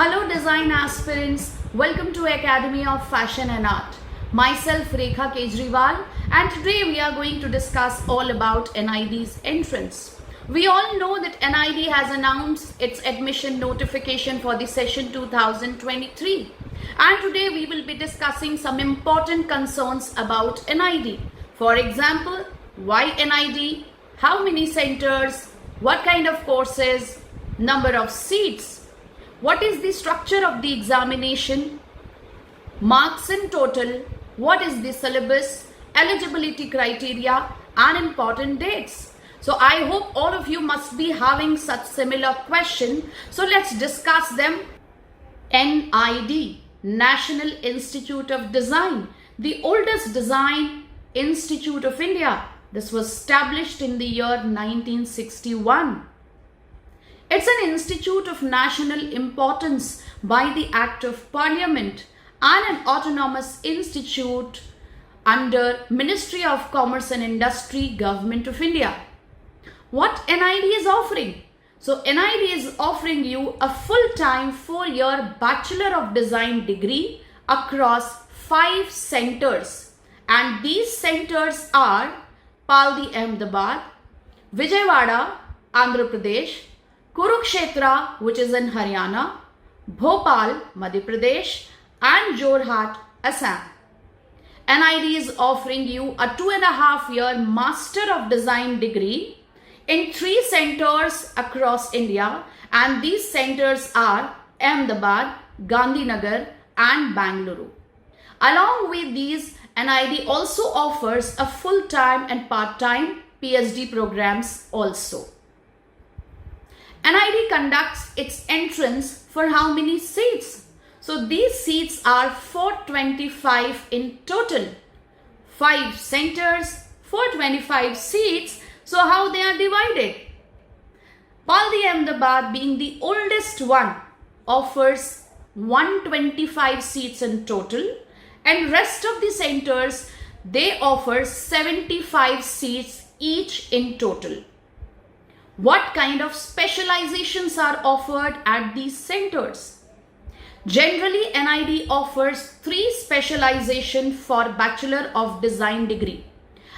Hello design aspirants, welcome to Academy of Fashion and Art. Myself Rekha Kejriwal, and today we are going to discuss all about NID's entrance. We all know that NID has announced its admission notification for the session 2023, and today we will be discussing some important concerns about NID. For example, why NID, how many centers, what kind of courses, number of seats, what is the structure of the examination, marks in total, what is the syllabus, eligibility criteria, and important dates. So I hope all of you must be having such similar questions. So let's discuss them. NID, National Institute of Design, the oldest design institute of India. This was established in the year 1961. It's an institute of national importance by the Act of Parliament and an autonomous institute under Ministry of Commerce and Industry, Government of India. What NID is offering? So NID is offering you a full-time 4-year Bachelor of Design degree across 5 centers. And these centers are Paldi, Ahmedabad, Vijayawada, Andhra Pradesh, Kurukshetra, which is in Haryana, Bhopal, Madhya Pradesh, and Jorhat, Assam. NID is offering you a 2.5-year Master of Design degree in 3 centers across India, and these centers are Ahmedabad, Gandhinagar, and Bangalore. Along with these, NID also offers a full-time and part-time PhD programs also. NID conducts its entrance for how many seats? So these seats are 425 in total. 5 centers, 425 seats. So how they are divided? Paldi Ahmedabad, being the oldest one, offers 125 seats in total, and rest of the centers, they offer 75 seats each in total. What kind of specializations are offered at these centers? Generally, NID offers 3 specializations for Bachelor of Design degree.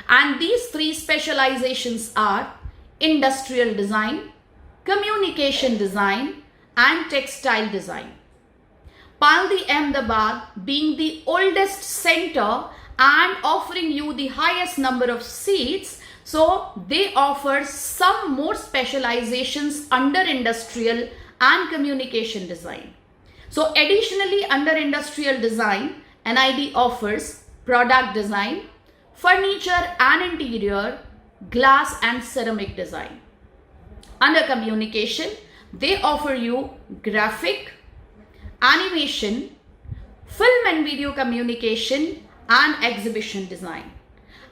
And these 3 specializations are Industrial Design, Communication Design, and Textile Design. Paldi Ahmedabad, being the oldest center and offering you the highest number of seats, so they offer some more specializations under Industrial and Communication Design. So additionally, under Industrial Design, NID offers Product Design, Furniture and Interior, Glass and Ceramic Design. Under Communication, they offer you Graphic, Animation, Film and Video Communication, and Exhibition Design.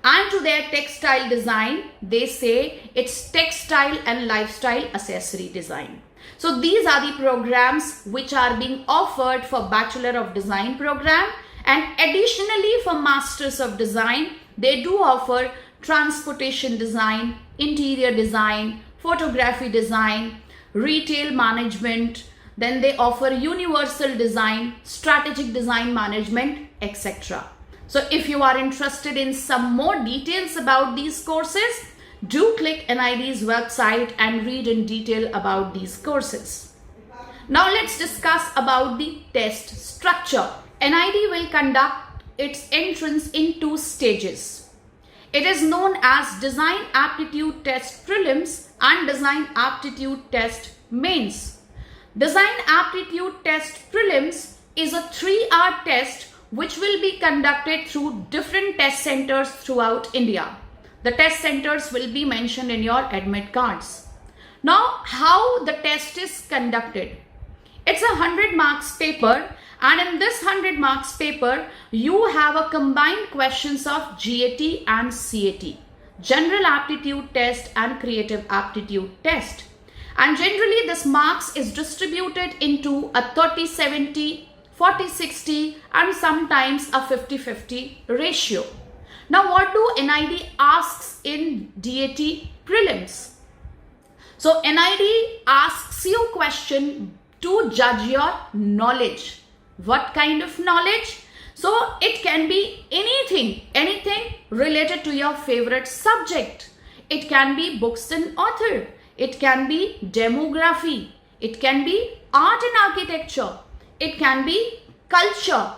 And to their Textile Design, they say it's Textile and Lifestyle Accessory Design. So these are the programs which are being offered for Bachelor of Design program, and additionally for Masters of Design, they do offer Transportation Design, Interior Design, Photography Design, Retail Management, then they offer Universal Design, Strategic Design Management, etc. So if you are interested in some more details about these courses, do click NID's website and read in detail about these courses. Now let's discuss about the test structure. NID will conduct its entrance in 2 stages. It is known as Design Aptitude Test Prelims and Design Aptitude Test Mains. Design Aptitude Test Prelims is a 3-hour test which will be conducted through different test centers throughout India. The test centers will be mentioned in your admit cards. Now, how the test is conducted? It's a 100 marks paper, and in this 100 marks paper, you have a combined questions of GAT and CAT, General Aptitude Test and Creative Aptitude Test. And generally this marks is distributed into a 30-70, 40-60, and sometimes a 50-50 ratio. Now what do NID asks in DAT Prelims? So NID asks you question to judge your knowledge. What kind of knowledge? So it can be anything related to your favorite subject. It can be books and author. It can be demography. It can be art and architecture. It can be culture.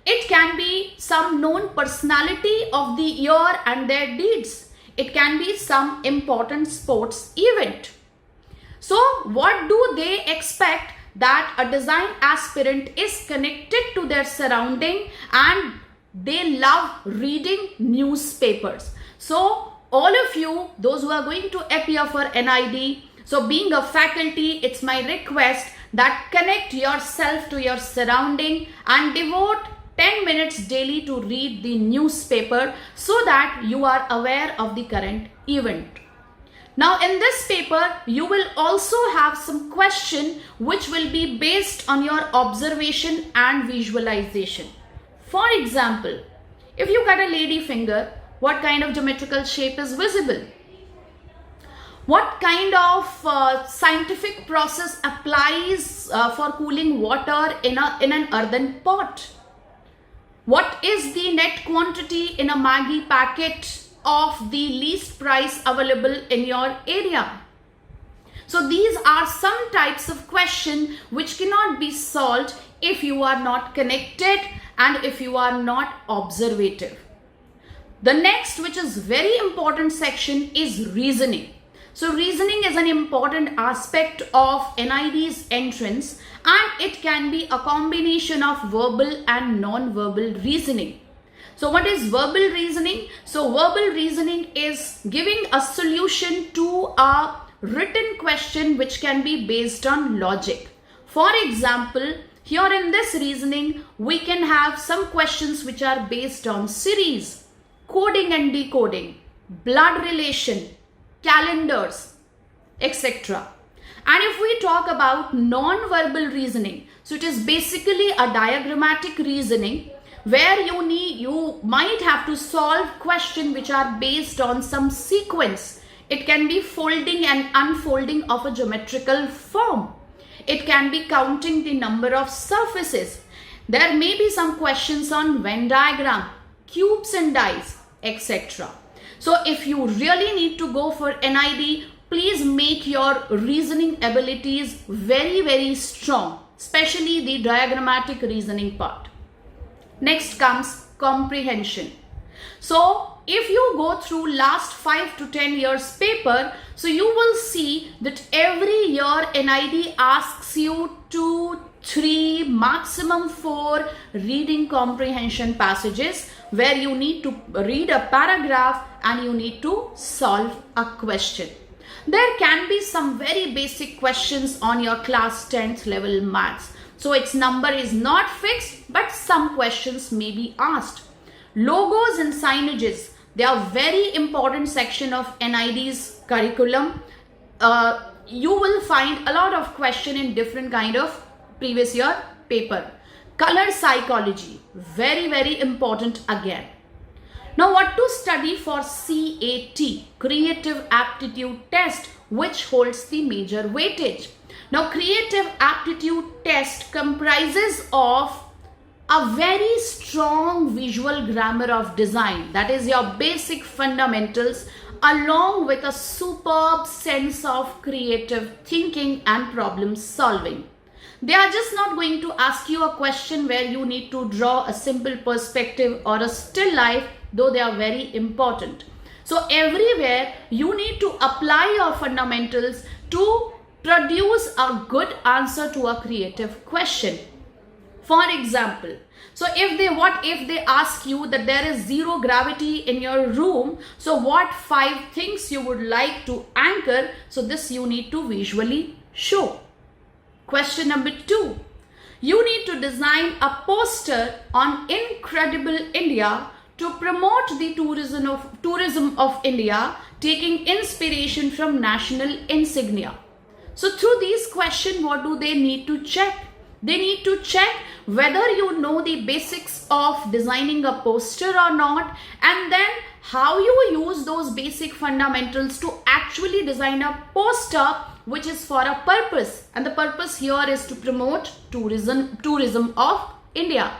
It can be some known personality of the year and their deeds. It can be some important sports event. So what do they expect? That a design aspirant is connected to their surrounding and they love reading newspapers. So all of you, those who are going to appear for NID, so being a faculty, it's my request that connect yourself to your surrounding and devote 10 minutes daily to read the newspaper so that you are aware of the current event. Now in this paper, you will also have some question which will be based on your observation and visualization. For example, if you cut a lady finger, what kind of geometrical shape is visible? What kind of scientific process applies for cooling water in an earthen pot? What is the net quantity in a Maggi packet of the least price available in your area? So these are some types of questions which cannot be solved if you are not connected and if you are not observative. The next, which is very important section, is reasoning. So reasoning is an important aspect of NID's entrance and it can be a combination of verbal and non-verbal reasoning. So what is verbal reasoning? So verbal reasoning is giving a solution to a written question which can be based on logic. For example, here in this reasoning, we can have some questions which are based on series, coding and decoding, blood relation, calendars, etc. And if we talk about non-verbal reasoning, so it is basically a diagrammatic reasoning where you might have to solve questions which are based on some sequence. It can be folding and unfolding of a geometrical form. It can be counting the number of surfaces. There may be some questions on Venn diagram, cubes and dice, etc. So if you really need to go for NID, please make your reasoning abilities very, very strong, especially the diagrammatic reasoning part. Next comes comprehension. So if you go through last 5 to 10 years paper, so you will see that every year NID asks you 2, 3, maximum 4 reading comprehension passages where you need to read a paragraph and you need to solve a question. There can be some very basic questions on your class 10th level maths. So its number is not fixed, but some questions may be asked. Logos and signages, they are very important section of NID's curriculum. You will find a lot of question in different kind of previous year paper. Color psychology, very, very important again. Now what to study for CAT, Creative Aptitude Test, which holds the major weightage. Now Creative Aptitude Test comprises of a very strong visual grammar of design, that is your basic fundamentals, along with a superb sense of creative thinking and problem solving. They are just not going to ask you a question where you need to draw a simple perspective or a still life, though they are very important. So everywhere you need to apply your fundamentals to produce a good answer to a creative question. For example, so what if they ask you that there is zero gravity in your room, so what 5 things you would like to anchor? So this you need to visually show. Question number 2, you need to design a poster on Incredible India to promote the tourism of India, taking inspiration from national insignia. So through these questions, what do they need to check? They need to check whether you know the basics of designing a poster or not, and then how you use those basic fundamentals to actually design a poster which is for a purpose, and the purpose here is to promote tourism of India.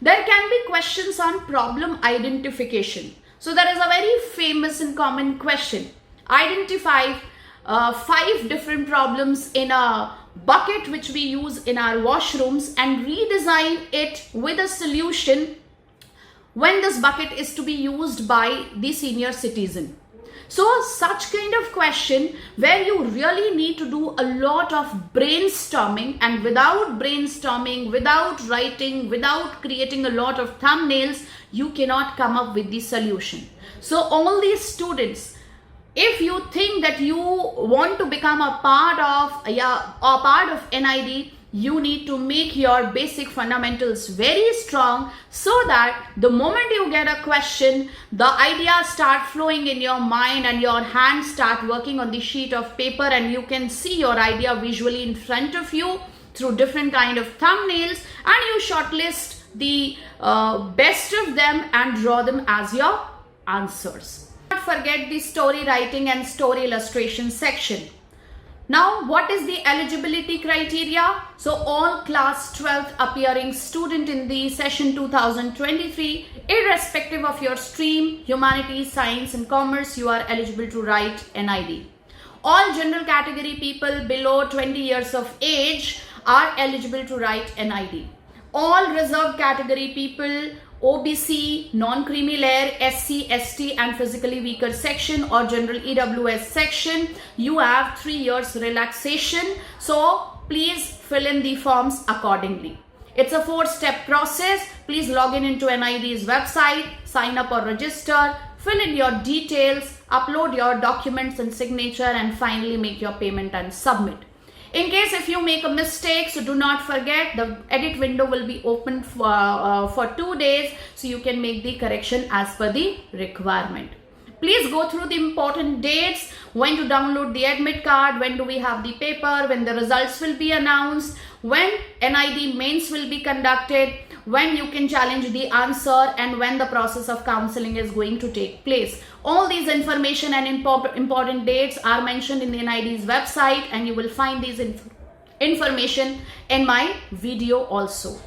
There can be questions on problem identification. So there is a very famous and common question. Identify 5 different problems in a bucket which we use in our washrooms and redesign it with a solution when this bucket is to be used by the senior citizen. So such kind of question where you really need to do a lot of brainstorming, and without brainstorming, without writing, without creating a lot of thumbnails, you cannot come up with the solution. So all these students, if you think that you want to become a part of NID, you need to make your basic fundamentals very strong so that the moment you get a question, the ideas start flowing in your mind and your hands start working on the sheet of paper, and you can see your idea visually in front of you through different kind of thumbnails, and you shortlist the best of them and draw them as your answers. Don't forget the story writing and story illustration section. Now, what is the eligibility criteria? So, all class 12th appearing student in the session 2023, irrespective of your stream, humanities, science and commerce, you are eligible to write NID. All general category people below 20 years of age are eligible to write NID. All reserved category people, OBC, non-creamy layer, SC, ST and physically weaker section or general EWS section, you have 3 years relaxation. So please fill in the forms accordingly. It's a 4-step process. Please log in into NID's website, sign up or register, fill in your details, upload your documents and signature, and finally make your payment and submit. In case if you make a mistake, so do not forget the edit window will be open for 2 days, so you can make the correction as per the requirement. Please go through the important dates, when to download the admit card, when do we have the paper, when the results will be announced, when NID mains will be conducted, when you can challenge the answer, and when the process of counseling is going to take place. All these information and important dates are mentioned in the NID's website, and you will find these information in my video also.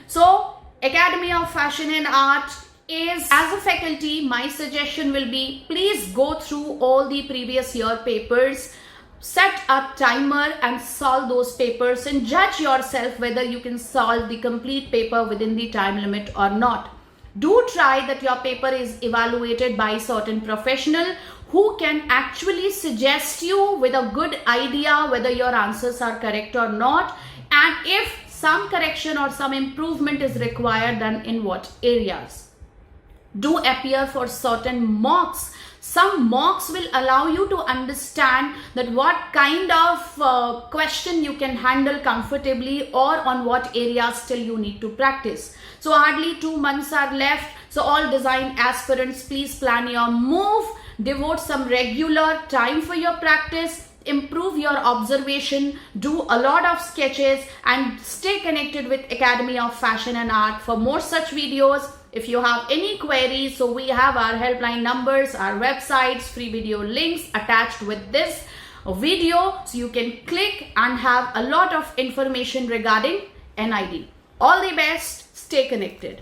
So, Academy of Fashion and Art is, as a faculty, my suggestion will be, please go through all the previous year papers, set a timer and solve those papers, and judge yourself whether you can solve the complete paper within the time limit or not. Do try that your paper is evaluated by a certain professional who can actually suggest you with a good idea whether your answers are correct or not, and if some correction or some improvement is required, then in what areas. Do appear for certain mocks. Some mocks will allow you to understand that what kind of question you can handle comfortably, or on what areas still you need to practice. So hardly 2 months are left. So all design aspirants, please plan your move, devote some regular time for your practice, improve your observation, do a lot of sketches, and stay connected with Academy of Fashion and Art for more such videos. If you have any queries, so we have our helpline numbers, our websites, free video links attached with this video, so you can click and have a lot of information regarding NID. All the best, stay connected.